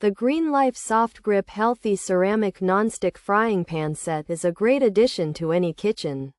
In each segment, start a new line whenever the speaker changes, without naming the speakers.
The GreenLife Soft Grip Healthy Ceramic Nonstick Frying Pan Set is a great addition to any kitchen.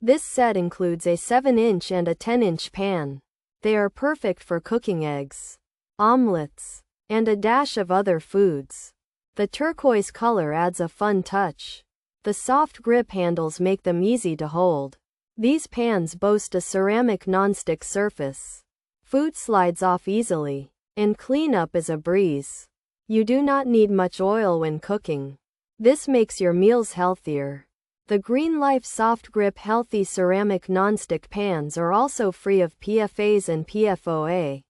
This set includes a 7-inch and a 10-inch pan. They are perfect for cooking eggs, omelets, and a dash of other foods. The turquoise color adds a fun touch. The soft grip handles make them easy to hold. These pans boast a ceramic nonstick surface. Food slides off easily, and cleanup is a breeze. You do not need much oil when cooking. This makes your meals healthier. The GreenLife Soft Grip Healthy Ceramic Nonstick Pans are also free of PFAS and PFOA.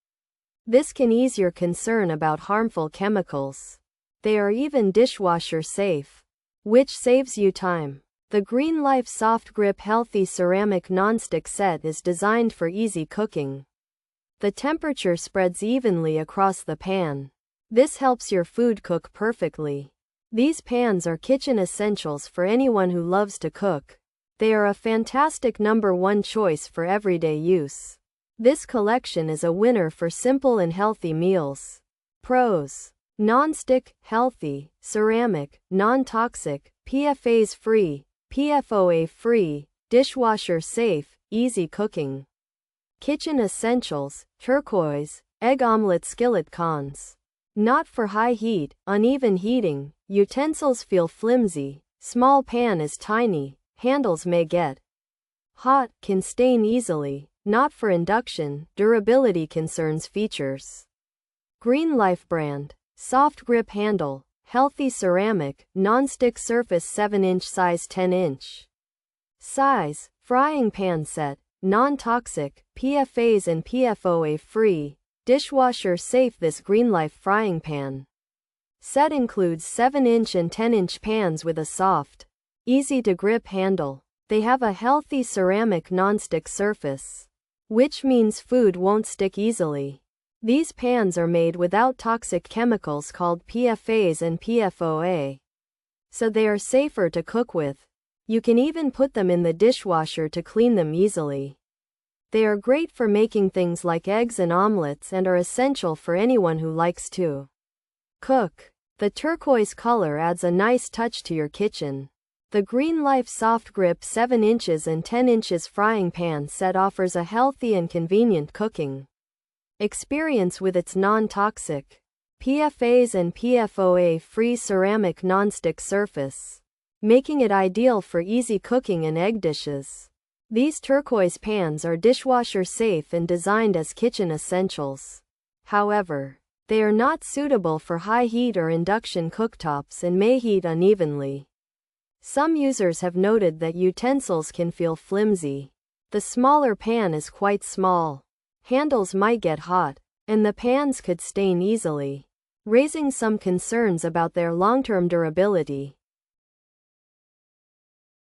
This can ease your concern about harmful chemicals. They are even dishwasher safe, which saves you time. The GreenLife Soft Grip Healthy Ceramic Nonstick Set is designed for easy cooking. The temperature spreads evenly across the pan. This helps your food cook perfectly. These pans are kitchen essentials for anyone who loves to cook. They are a fantastic #1 choice for everyday use. This collection is a winner for simple and healthy meals. Pros: nonstick, healthy, ceramic, non-toxic, PFAS-free, PFOA-free, dishwasher safe, easy cooking. Kitchen essentials: turquoise, egg omelet skillet. Cons: not for high heat, uneven heating, utensils feel flimsy, small pan is tiny, handles may get hot, can stain easily, not for induction, durability concerns. Features: GreenLife brand, soft grip handle, healthy ceramic, non-stick surface, 7-inch size, 10-inch size, frying pan set, non-toxic, PFAS and PFOA free, dishwasher safe. This GreenLife frying pan set includes 7-inch and 10-inch pans with a soft, easy to grip handle. They have a healthy ceramic nonstick surface, which means food won't stick easily. These pans are made without toxic chemicals called PFAS and PFOA, so they are safer to cook with. You can even put them in the dishwasher to clean them easily. They are great for making things like eggs and omelets and are essential for anyone who likes to cook. The turquoise color adds a nice touch to your kitchen. The GreenLife Soft Grip 7 inches and 10 inches frying pan set offers a healthy and convenient cooking experience with its non-toxic, PFAS and PFOA-free ceramic nonstick surface, making it ideal for easy cooking and egg dishes. These turquoise pans are dishwasher safe and designed as kitchen essentials. However, they are not suitable for high heat or induction cooktops and may heat unevenly. Some users have noted that utensils can feel flimsy. The smaller pan is quite small. Handles might get hot, and the pans could stain easily, raising some concerns about their long-term durability.